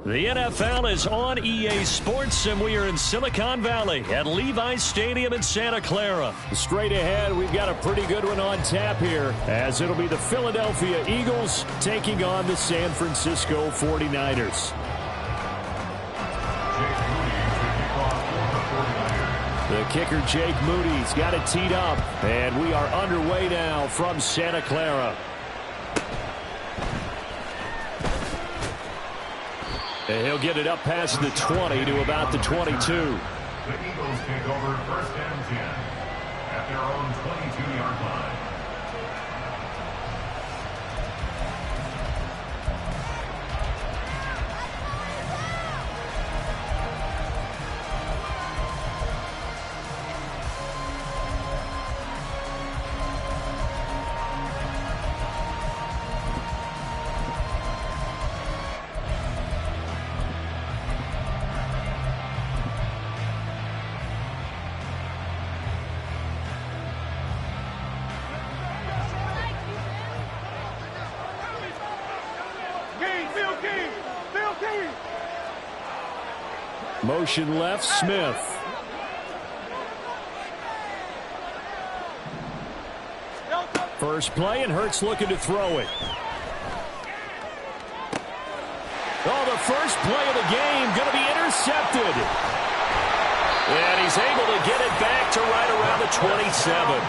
The NFL is on EA Sports, and we are in Silicon Valley at Levi's Stadium in Santa Clara. Straight ahead, we've got a pretty good one on tap here, as it'll be the Philadelphia Eagles taking on the San Francisco 49ers. The kicker, Jake Moody's got it teed up, and we are underway now from Santa Clara. And he'll get it up past the 20 to about the 22. The Eagles take over first and 10 at their own 22-yard line. Motion left, Smith. First play, and Hurts looking to throw it. Oh, the first play of the game going to be intercepted. And he's able to get it back to right around the 27.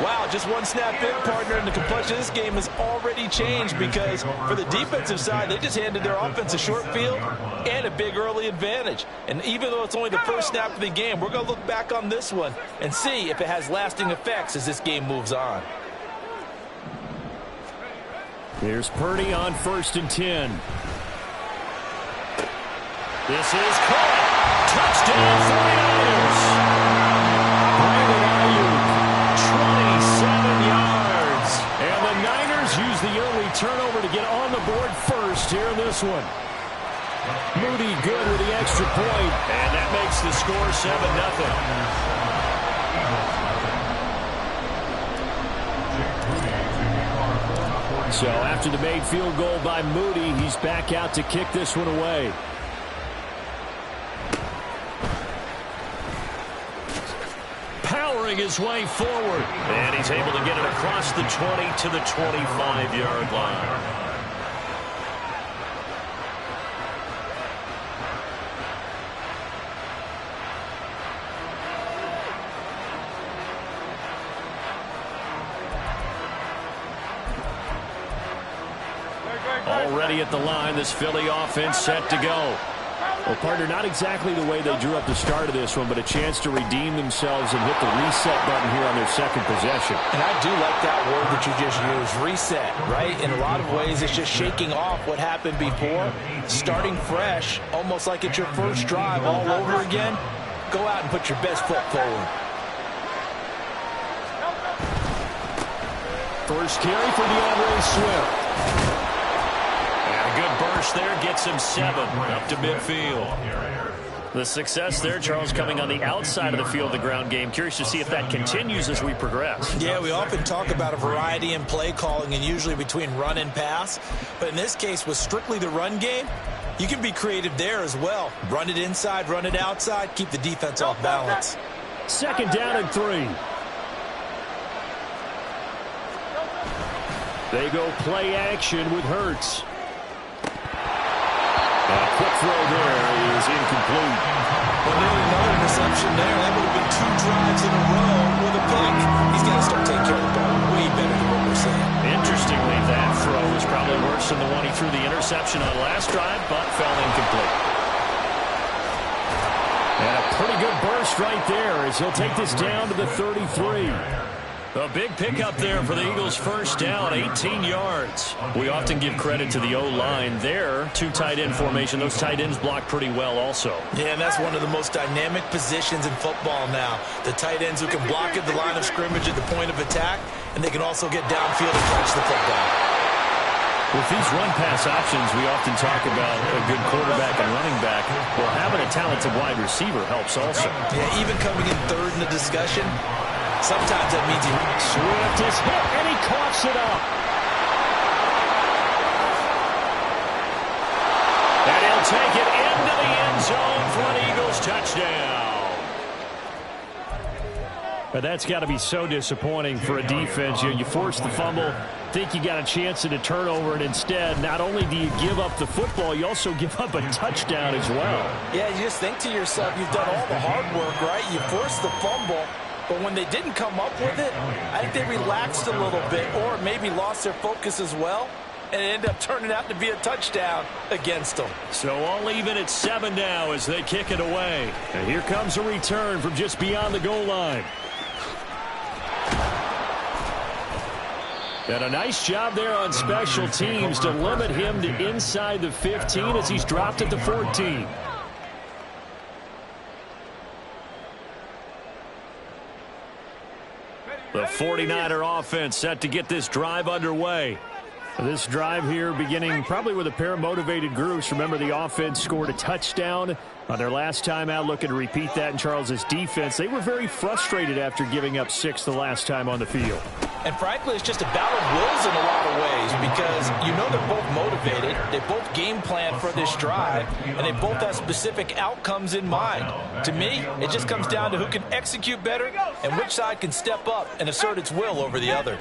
Wow, just one snap in, partner, and the complexion of this game has already changed because for the defensive side, they just handed their offense a short field and a big early advantage. And even though it's only the first snap of the game, we're going to look back on this one and see if it has lasting effects as this game moves on. Here's Purdy on 1st and 10. This is caught. Touchdown 49ers. Brandon Ayuk, 27 yards. And the Niners use the early turnover to get on the board first here in this one. Moody good with the extra point. And that makes the score 7-0. So after the made field goal by Moody, he's back out to kick this one away. Powering his way forward. And he's able to get it across the 20 to the 25-yard line. Already at the line, this Philly offense set to go. Well, partner, not exactly the way they drew up the start of this one, but a chance to redeem themselves and hit the reset button here on their second possession. And I do like that word that you just used, reset, right? In a lot of ways, it's just shaking off what happened before, starting fresh, almost like it's your first drive all over again. Go out and put your best foot forward. First carry for DeAndre Swift. Good burst there, gets him 7 up to midfield. The success there, Charles, coming on the outside of the field, the ground game. Curious to see if that continues as we progress. Yeah, we often talk about a variety in play calling and usually between run and pass. But in this case, with strictly the run game, you can be creative there as well. Run it inside, run it outside, keep the defense off balance. Second down and 3. They go play action with Hurts. A quick throw there is incomplete. Well, nearly another interception there. That would have been 2 drives in a row with a pick. He's got to start taking care of the ball way better than what we're saying. Interestingly, that throw was probably worse than the one he threw the interception on last drive, but fell incomplete. And a pretty good burst right there as he'll take this down to the 33. A big pickup there for the Eagles' first down, 18 yards. We often give credit to the O-line there, 2 tight end formation. Those tight ends block pretty well also. Yeah, and that's one of the most dynamic positions in football now. The tight ends who can block at the line of scrimmage at the point of attack, and they can also get downfield and catch the football. With these run-pass options, we often talk about a good quarterback and running back. Well, having a talented wide receiver helps also. Yeah, even coming in third in the discussion, sometimes that means he... Swift is hit, and he coughs it up. And he'll will take it into the end zone for an Eagles touchdown. But that's got to be so disappointing for a defense. You force the fumble, think you got a chance at a turnover, and instead, not only do you give up the football, you also give up a touchdown as well. Yeah, you just think to yourself, you've done all the hard work, right? You forced the fumble, but when they didn't come up with it, I think they relaxed a little bit or maybe lost their focus as well, and it ended up turning out to be a touchdown against them. So all even at 7 now as they kick it away. And here comes a return from just beyond the goal line. And a nice job there on special teams to limit him to inside the 15 as he's dropped at the 14. The 49er offense set to get this drive underway. This drive here beginning probably with a pair of motivated groups. Remember, the offense scored a touchdown on their last time out, looking to repeat that in Charles's defense. They were very frustrated after giving up 6 the last time on the field. And frankly, it's just a battle of wills in a lot of ways because you know they're both motivated, they both game plan for this drive, and they both have specific outcomes in mind. To me, it just comes down to who can execute better and which side can step up and assert its will over the other.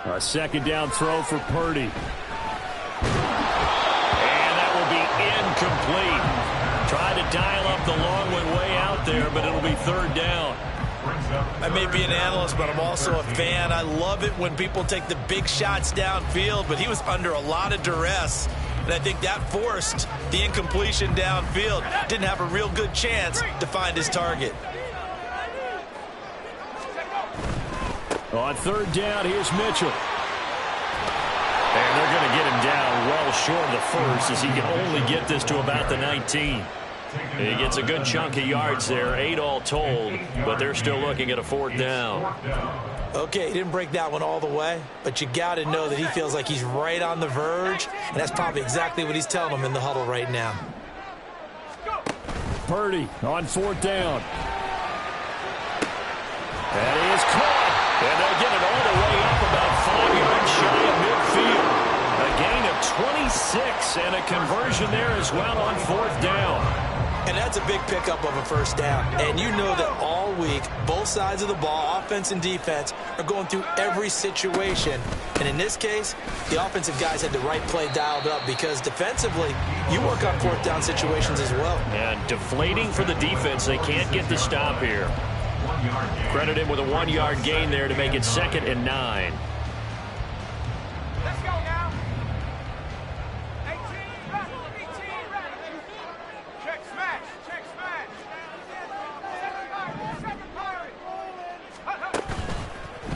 A second down throw for Purdy. And that will be incomplete. Tried to dial up the long way out there, but it'll be 3rd down. I may be an analyst, but I'm also a fan. I love it when people take the big shots downfield, but he was under a lot of duress. And I think that forced the incompletion downfield. Didn't have a real good chance to find his target. On 3rd down, here's Mitchell. And they're going to get him down well short of the first as he can only get this to about the 19. He gets a good chunk of yards there, 8 all told, but they're still looking at a 4th down. Okay, he didn't break that one all the way, but you got to know that he feels like he's right on the verge, and that's probably exactly what he's telling them in the huddle right now. Purdy on 4th down. That is caught. And they'll get it all the way up about 5 yards shy of midfield. A gain of 26 and a conversion there as well on 4th down. And that's a big pickup of a 1st down. And you know that all week, both sides of the ball, offense and defense, are going through every situation. And in this case, the offensive guys had the right play dialed up because defensively, you work on 4th down situations as well. And deflating for the defense. They can't get the stop here. Credit him with a 1-yard gain there to make it 2nd and 9. Let's go now. 18, check smash, check smash.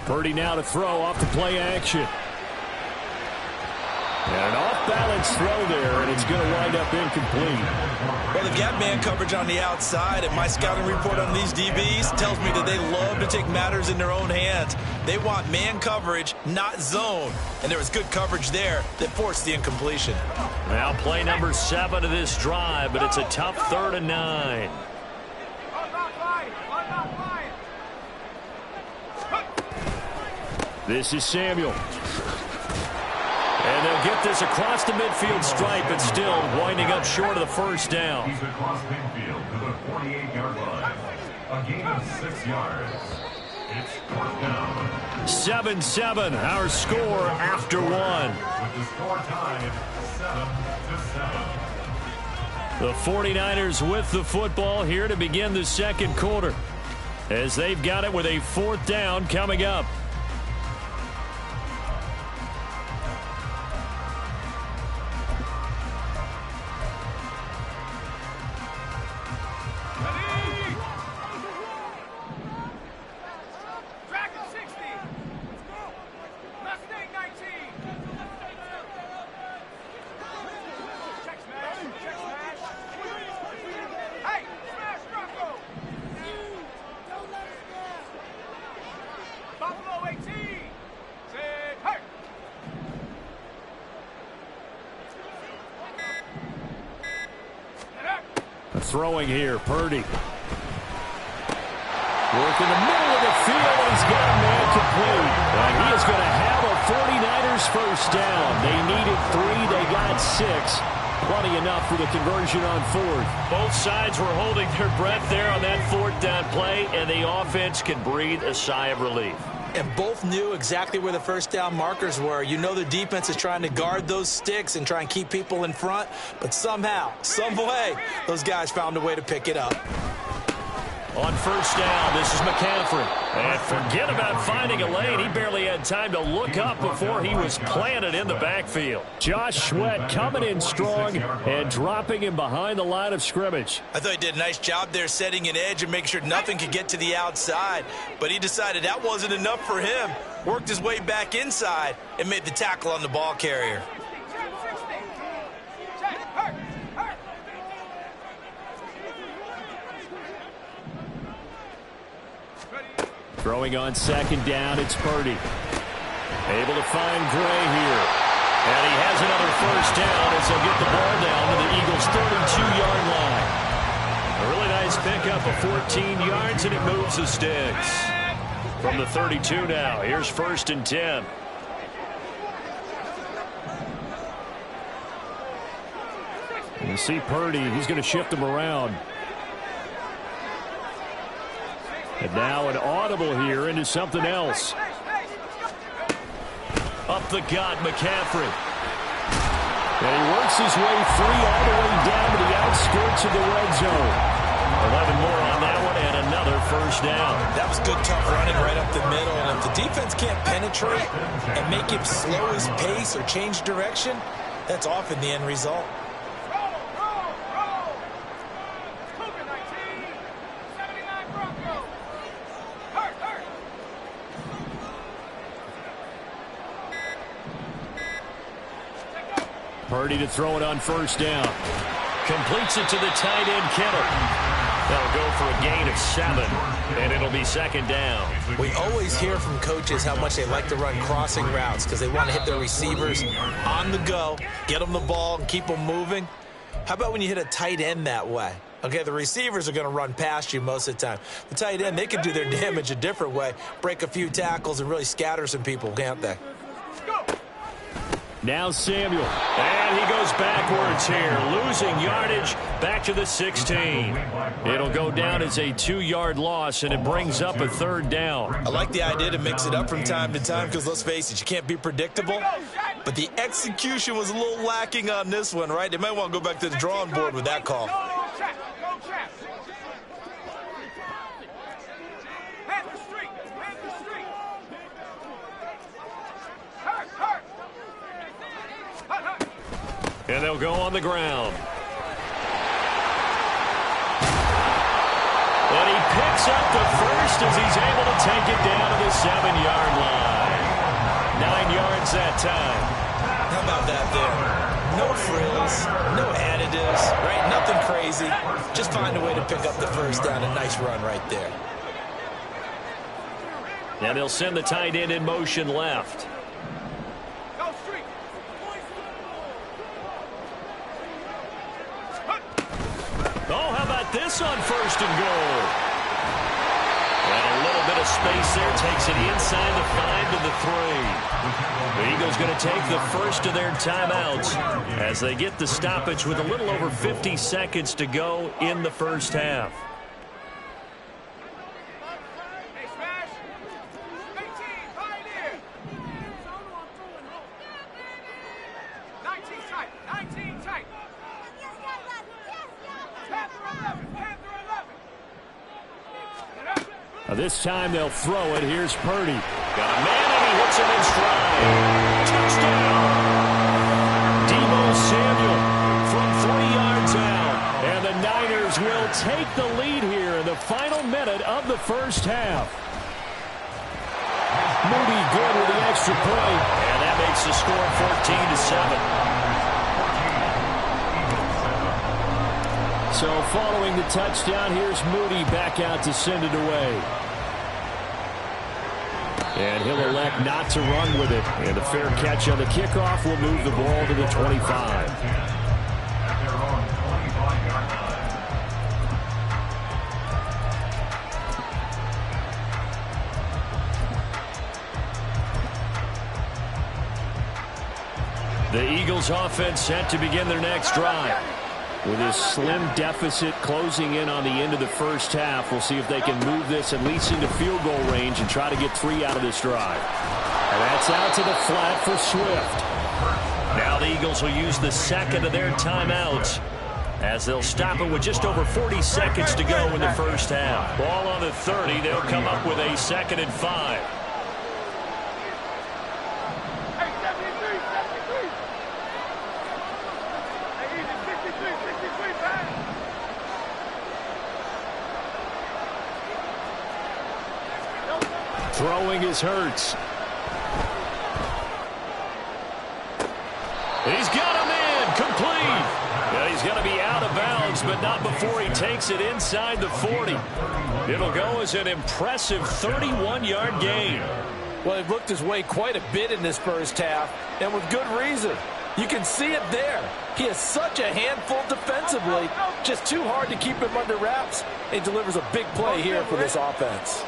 Purdy now to throw off the play action. And an off-balance throw there, and it's going to wind up incomplete. Well, they've got man coverage on the outside, and my scouting report on these DBs tells me that they love to take matters in their own hands. They want man coverage, not zone. And there was good coverage there that forced the incompletion. Now play number 7 of this drive, but it's a tough 3rd and 9. This is Samuel. And they'll get this across the midfield stripe, but still winding up short of the 1st down. He's across midfield to the 48-yard line. A gain of 6 yards. It's 4th down. 7-7, our score after 1. With the score tied 7-7. The 49ers with the football here to begin the 2nd quarter, as they've got it with a 4th down coming up. Throwing here, Purdy. Work in the middle of the field. he's got a man complete. And he is going to have a 49ers first down. They needed 3. They got 6. Plenty enough for the conversion on 4th. Both sides were holding their breath there on that 4th down play, and the offense can breathe a sigh of relief. And both knew exactly where the first down markers were. You know the defense is trying to guard those sticks and try and keep people in front, but somehow, some way, those guys found a way to pick it up. On first down, this is McCaffrey. And forget about finding a lane. He barely had time to look up before he was planted in the backfield. Josh Sweat coming in strong and dropping him behind the line of scrimmage. I thought he did a nice job there setting an edge and making sure nothing could get to the outside. But he decided that wasn't enough for him. Worked his way back inside and made the tackle on the ball carrier. Throwing on second down, it's Purdy. Able to find Gray here. And he has another first down as they'll get the ball down to the Eagles' 32-yard line. A really nice pickup of 14 yards, and it moves the sticks. From the 32 now, here's 1st and 10. You see Purdy, he's going to shift him around. And now an audible here into something else. Up the gut, McCaffrey. And he works his way free all the way down to the outskirts of the red zone. 11 more on that one and another first down. That was good, tough running right up the middle. And if the defense can't penetrate and make him slow his pace or change direction, that's often the end result. Purdy to throw it on first down. Completes it to the tight end, Kittle. That'll go for a gain of 7, and it'll be 2nd down. We always hear from coaches how much they like to run crossing routes because they want to hit their receivers on the go, get them the ball, and keep them moving. How about when you hit a tight end that way? Okay, the receivers are going to run past you most of the time. The tight end, they can do their damage a different way, break a few tackles, and really scatter some people, can't they? Now Samuel. And he goes backwards here, losing yardage back to the 16. It'll go down as a 2-yard loss, and it brings up a 3rd down. I like the idea to mix it up from time to time because, let's face it, you can't be predictable. But the execution was a little lacking on this one, right? They might want to go back to the drawing board with that call. And they'll go on the ground. And he picks up the first as he's able to take it down to the 7-yard line. 9 yards that time. How about that there? No frills, no additives, right? Nothing crazy. Just find a way to pick up the first down. A nice run right there. And they'll send the tight end in motion left. Oh, how about this on 1st and goal? And a little bit of space there takes it inside the 5 to the 3. The Eagles going to take the first of their timeouts as they get the stoppage with a little over 50 seconds to go in the first half. This time they'll throw it. Here's Purdy. Got a man and he hits him in stride. Touchdown. Deebo Samuel from 40 yards out. And the Niners will take the lead here in the final minute of the first half. Moody good with the extra point. And that makes the score 14-7. So following the touchdown, here's Moody back out to send it away. And he'll elect not to run with it. And a fair catch on the kickoff will move the ball to the 25. The Eagles offense set to begin their next drive. With this slim deficit closing in on the end of the first half, we'll see if they can move this at least into field goal range and try to get 3 out of this drive. And that's out to the flat for Swift. Now the Eagles will use the second of their timeouts as they'll stop it with just over 40 seconds to go in the first half. Ball on the 30. They'll come up with a 2nd and 5. Hey, 73, 73. Hey, easy, 63, 63, man. Throwing is Hurts. He's got him in. Complete. Yeah, he's going to be out of bounds, but not before he takes it inside the 40. It'll go as an impressive 31-yard gain. Well, he looked his way quite a bit in this first half, and with good reason. You can see it there. He is such a handful defensively. Just too hard to keep him under wraps. He delivers a big play here for this offense.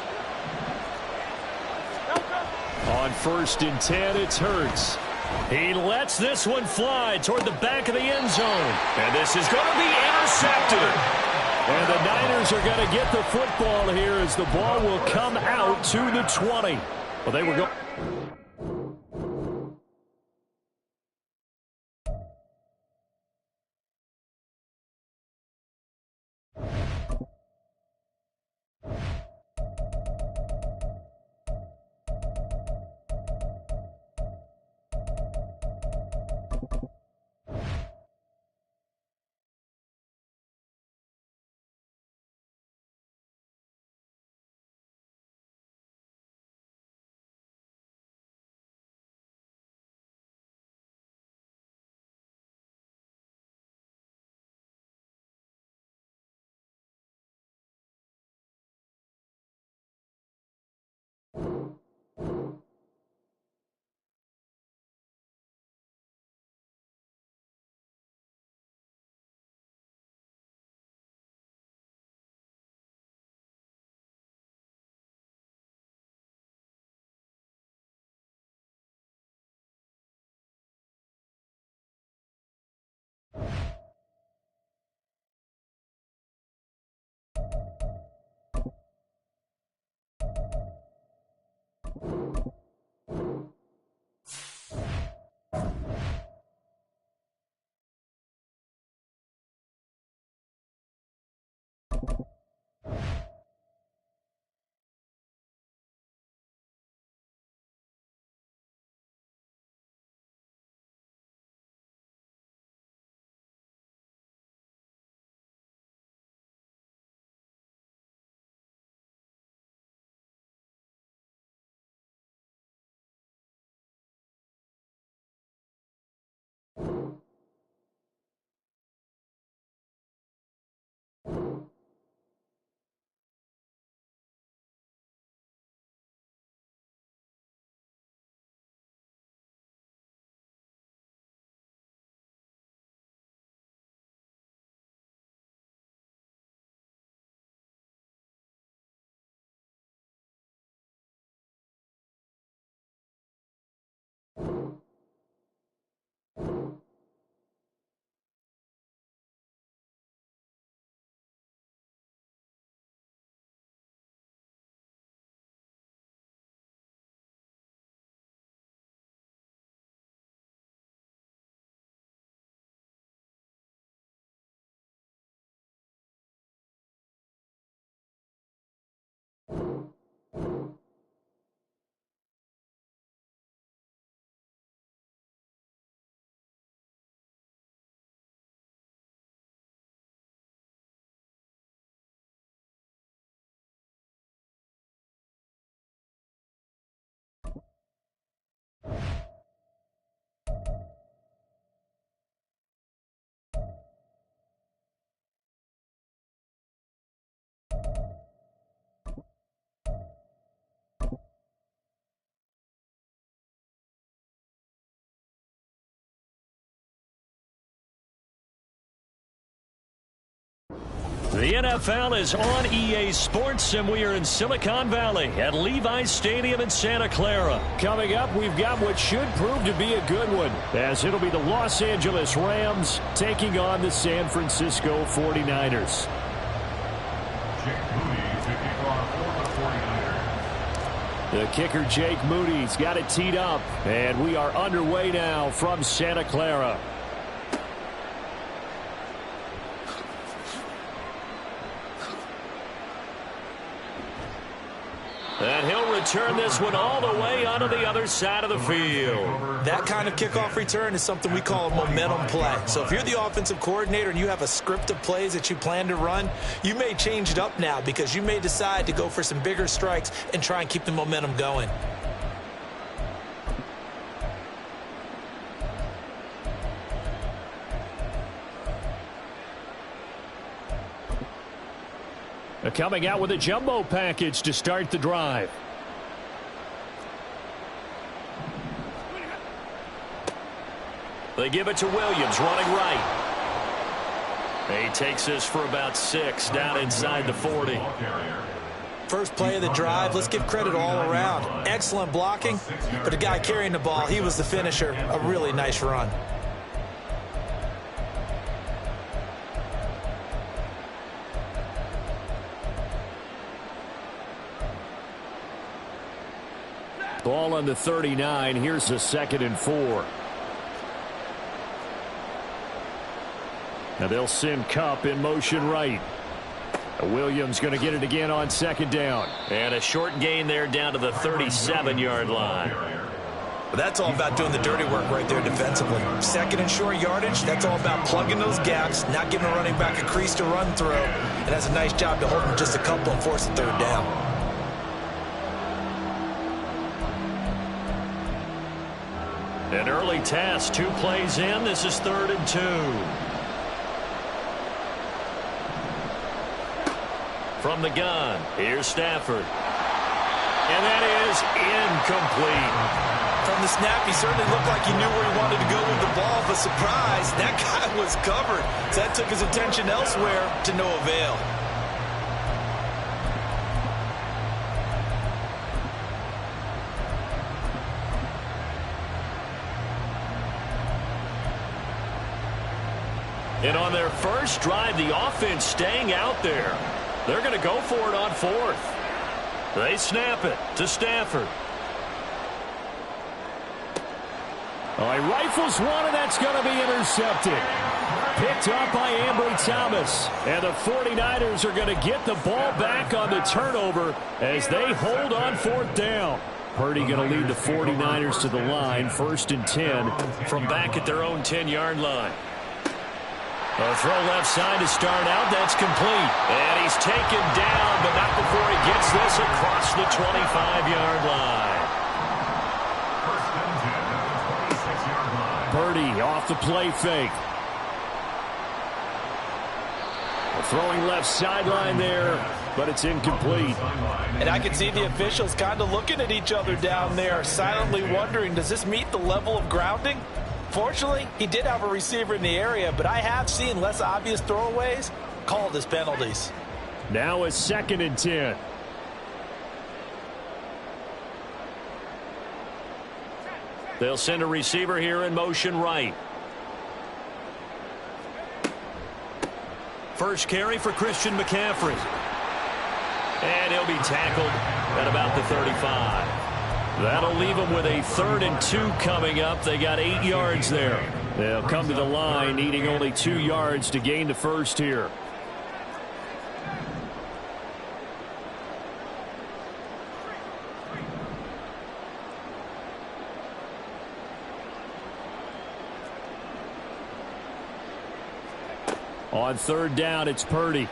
On 1st and 10, it's Hurts. He lets this one fly toward the back of the end zone. And this is going to be intercepted. And the Niners are going to get the football here as the ball will come out to the 20. Well, they were going. The NFL is on EA Sports, and we are in Silicon Valley at Levi's Stadium in Santa Clara. Coming up, we've got what should prove to be a good one, as it'll be the Los Angeles Rams taking on the San Francisco 49ers. The kicker, Jake Moody's got it teed up, and we are underway now from Santa Clara. And he'll return this one all the way onto the other side of the field. That kind of kickoff return is something we call a momentum play. So if you're the offensive coordinator and you have a script of plays that you plan to run, you may change it up now because you may decide to go for some bigger strikes and try and keep the momentum going. Coming out with a jumbo package to start the drive. They give it to Williams, running right. He takes this for about 6 down inside the 40. First play of the drive, let's give credit all around. Excellent blocking, but the guy carrying the ball, he was the finisher. A really nice run. Ball on the 39. Here's a 2nd and 4. Now they'll send Kupp in motion right. Williams going to get it again on 2nd down. And a short gain there down to the 37-yard line. But that's all about doing the dirty work right there defensively. 2nd and short yardage, that's all about plugging those gaps, not giving a running back a crease to run through. And that's a nice job to hold him just a couple and force a 3rd down. An early test, 2 plays in. This is 3rd and 2. From the gun, here's Stafford. And that is incomplete. From the snap, he certainly looked like he knew where he wanted to go with the ball, but surprise, that guy was covered. So that took his attention elsewhere to no avail. And on their first drive, the offense staying out there. They're going to go for it on 4th. They snap it to Stafford. Oh, he rifles one, and that's going to be intercepted. Picked up by Ambry Thomas. And the 49ers are going to get the ball back on the turnover as they hold on 4th down. Purdy going to lead the 49ers to the line, 1st and 10. From back at their own 10-yard line. A throw left side to start out. That's complete. And he's taken down, but not before he gets this across the 25-yard line. Purdy off the play fake. Throwing left sideline there, but it's incomplete. And I can see the officials kind of looking at each other down there, silently wondering, does this meet the level of grounding? Fortunately, he did have a receiver in the area, but I have seen less obvious throwaways called as penalties. Now a 2nd and 10. They'll send a receiver here in motion right. First carry for Christian McCaffrey. And he'll be tackled at about the 35. That'll leave them with a 3rd and 2 coming up. They got 8 yards there. They'll come to the line needing only 2 yards to gain the first here. On 3rd down, it's Purdy.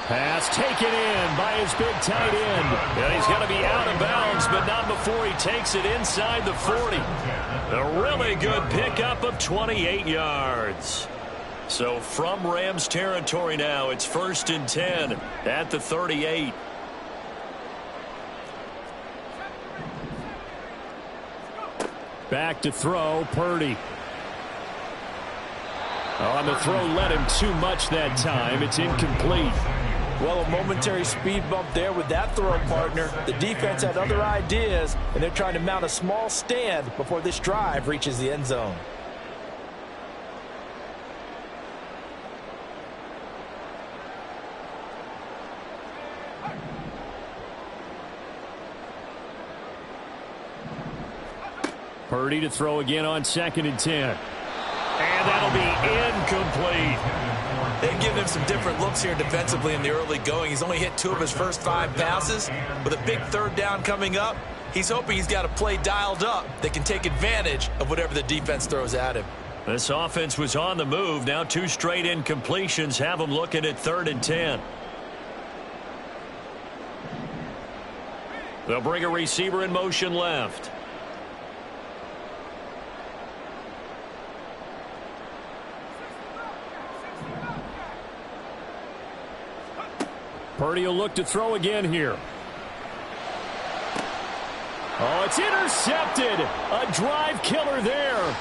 Pass taken in by his big tight end. And he's going to be out of bounds, but not before he takes it inside the 40. A really good pickup of 28 yards. So from Rams territory now, it's 1st and 10 at the 38. Back to throw, Purdy. On the throw led him too much that time. It's incomplete. Well, a momentary speed bump there with that throw, partner. The defense had other ideas, and they're trying to mount a small stand before this drive reaches the end zone. Purdy to throw again on 2nd and 10. And that'll be incomplete. They've given him some different looks here defensively in the early going. He's only hit 2 of his first 5 passes. With a big 3rd down coming up, he's hoping he's got a play dialed up that can take advantage of whatever the defense throws at him. This offense was on the move. Now 2 straight incompletions have them looking at 3rd and 10. They'll bring a receiver in motion left. Purdy will look to throw again here. Oh, it's intercepted. A drive killer there.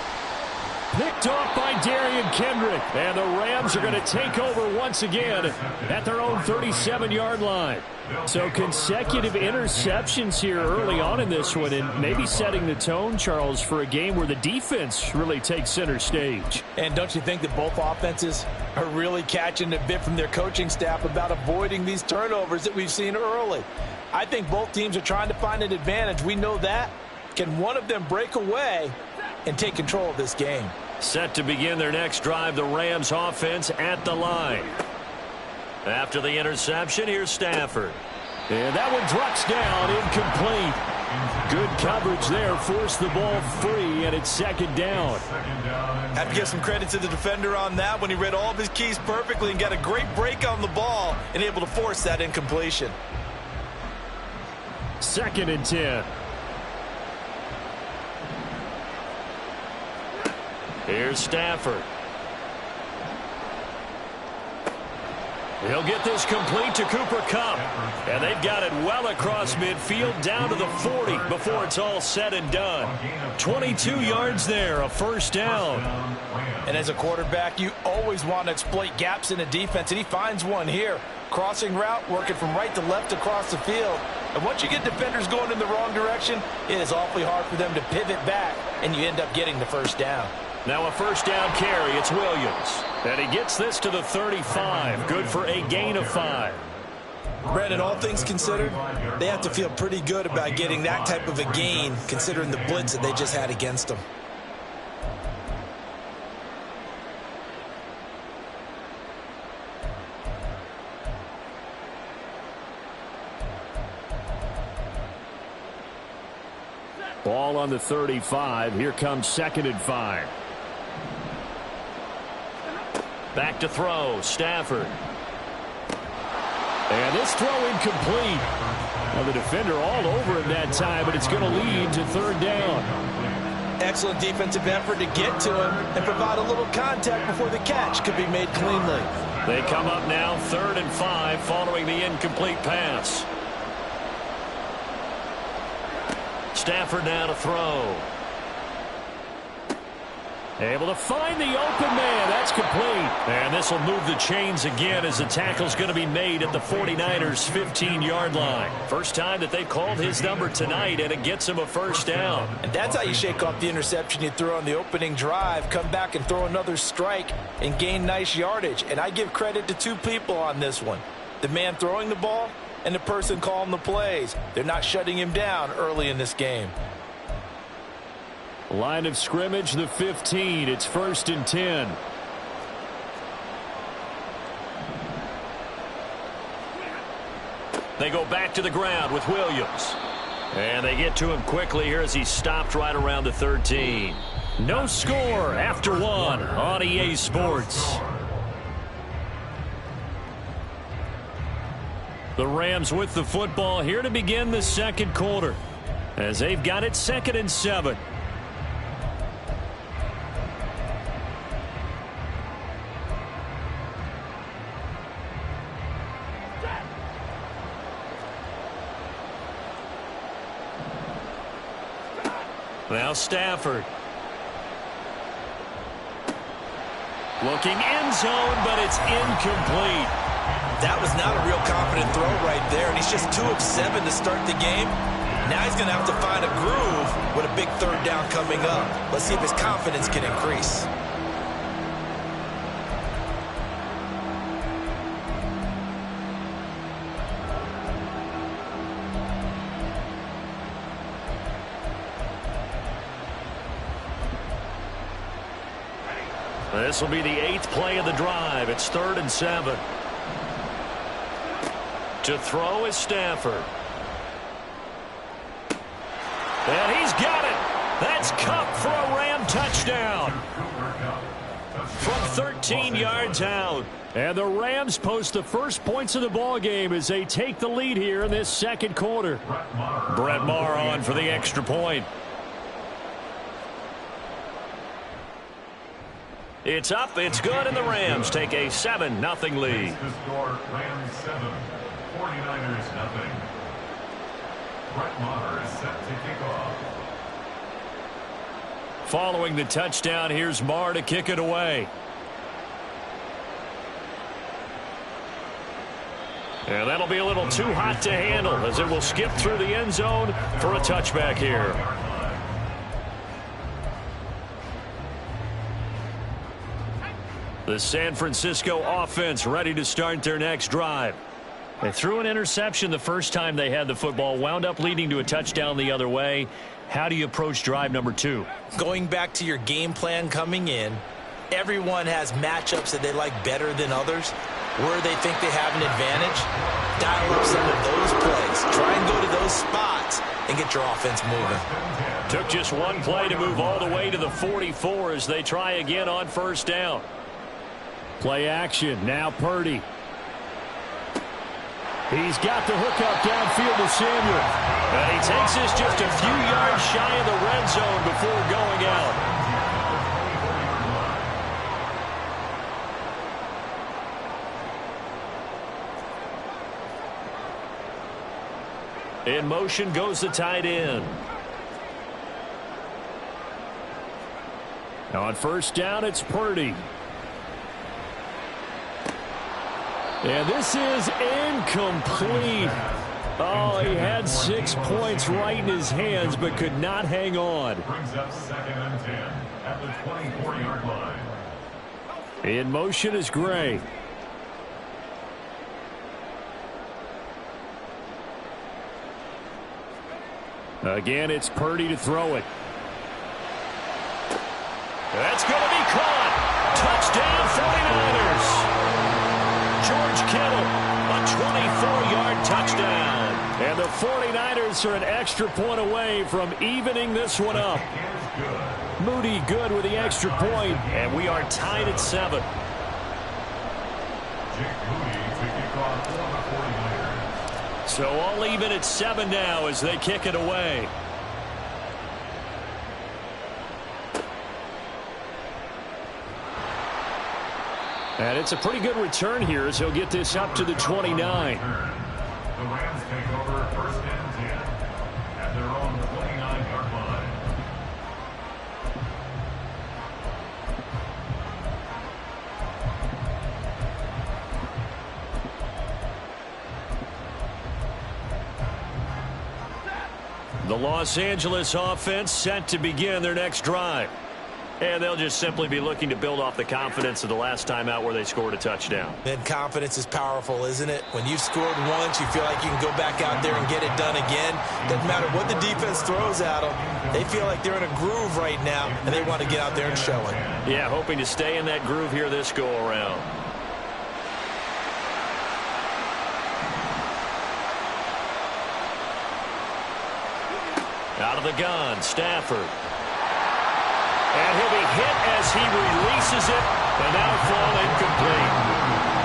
Picked off by Darian Kendrick. And the Rams are going to take over once again at their own 37-yard line. So consecutive interceptions here early on in this one, and maybe setting the tone, Charles, for a game where the defense really takes center stage. And don't you think that both offenses are really catching a bit from their coaching staff about avoiding these turnovers that we've seen early? I think both teams are trying to find an advantage. We know that. Can one of them break away and take control of this game? Set to begin their next drive, the Rams offense at the line. After the interception, here's Stafford. And that one drops down, incomplete. Good coverage there, forced the ball free, and it's 2nd down. Have to give some credit to the defender on that when he read all of his keys perfectly and got a great break on the ball and able to force that incompletion. 2nd and 10. Here's Stafford. He'll get this complete to Cooper Kupp. And they've got it well across midfield down to the 40 before it's all said and done. 22 yards there, a 1st down. And as a quarterback, you always want to exploit gaps in a defense, and he finds one here. Crossing route, working from right to left across the field. And once you get defenders going in the wrong direction, it is awfully hard for them to pivot back, and you end up getting the 1st down. Now a 1st down carry. It's Williams. And he gets this to the 35. Good for a gain of 5. Brandon, all things considered, they have to feel pretty good about getting that type of a gain, considering the blitz that they just had against them. Ball on the 35. Here comes 2nd and 5. Back to throw, Stafford. And this throw incomplete. Well, the defender all over him that time, but it's going to lead to 3rd down. Excellent defensive effort to get to him and provide a little contact before the catch could be made cleanly. They come up now 3rd and 5 following the incomplete pass. Stafford now to throw. Able to find the open man. That's complete. And this will move the chains again as the tackle's going to be made at the 49ers' 15-yard line. First time that they've called his number tonight, and it gets him a 1st down. And that's how you shake off the interception you threw on the opening drive, come back and throw another strike and gain nice yardage. And I give credit to 2 people on this one. The man throwing the ball and the person calling the plays. They're not shutting him down early in this game. Line of scrimmage, the 15. It's 1st and 10. They go back to the ground with Williams. And they get to him quickly here as he stopped right around the 13. No score after 1 on EA Sports. The Rams with the football here to begin the 2nd quarter, as they've got it 2nd and 7. Now Stafford. Looking end zone, but it's incomplete. That was not a real confident throw right there, and he's just 2 of 7 to start the game. Now he's going to have to find a groove with a big third down coming up. Let's see if his confidence can increase. This will be the 8th play of the drive. It's 3rd and 7. To throw is Stafford. And he's got it. That's Kupp for a Ram touchdown. From 13 yards out. And the Rams post the first points of the ball game as they take the lead here in this second quarter. Brett Maher on for the extra point. It's up, it's good, and the Rams take a 7-0 lead. The score, Rams 7, 49ers nothing. Brett Maher is set to kick off. Following the touchdown, here's Maher to kick it away. And that'll be a little too hot to handle as it will skip through the end zone for a touchback here. The San Francisco offense ready to start their next drive. They threw an interception the first time they had the football, wound up leading to a touchdown the other way. How do you approach drive number 2? Going back to your game plan coming in, everyone has matchups that they like better than others. Where they think they have an advantage, dial up some of those plays. Try and go to those spots and get your offense moving. Took just one play to move all the way to the 44 as they try again on first down. Play action. Now Purdy. He's got the hookup downfield to Samuel. And he takes this just a few yards shy of the red zone before going out. In motion goes the tight end. Now on first down, it's Purdy. And this is incomplete. Oh, he had 6 points right in his hands, but could not hang on. Brings up 2nd and 10 at the 24-yard line. In motion is Gray. Again, it's Purdy to throw it. That's going to be caught. Touchdown 49ers. George Kittle, a 24-yard touchdown. And the 49ers are an extra point away from evening this one up. Moody good with the extra point. And we are tied at 7. Jake Moody to kick off for the 49ers. So all even at 7 now as they kick it away. And it's a pretty good return here as he'll get this up to the 29. The Rams take over 1st and 10 at their own 29-yard line. The Los Angeles offense set to begin their next drive. And they'll just simply be looking to build off the confidence of the last time out where they scored a touchdown. Then confidence is powerful, isn't it? When you've scored once, you feel like you can go back out there and get it done again. Doesn't matter what the defense throws at them. They feel like they're in a groove right now, and they want to get out there and show it. Yeah, hoping to stay in that groove here this go-around. Out of the gun, Stafford. And he'll be hit as he releases it, and that'll fall incomplete.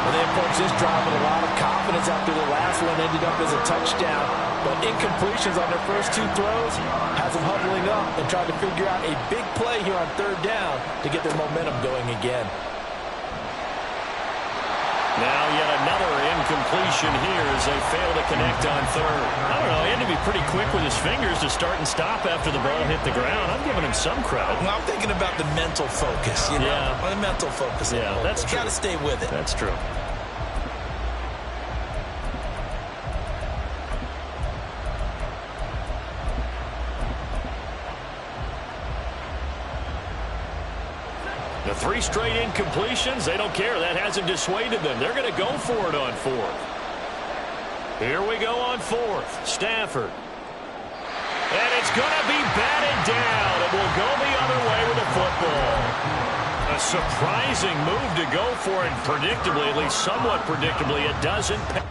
Well, they approach this drive with a lot of confidence after the last one ended up as a touchdown. But incompletions on their first 2 throws has them huddling up and trying to figure out a big play here on 3rd down to get their momentum going again. Now yet another incompletion here as they fail to connect on third. I don't know. He had to be pretty quick with his fingers to start and stop after the ball hit the ground. I'm giving him some credit. Well, I'm thinking about the mental focus, you know. Yeah. The mental focus. Yeah, that's true. Got to stay with it. That's true. The 3 straight incompletions, they don't care. That hasn't dissuaded them. They're going to go for it on 4th. Here we go on 4th. Stafford. And it's going to be batted down. It will go the other way with the football. A surprising move to go for it. Predictably, at least somewhat predictably, it doesn't pay.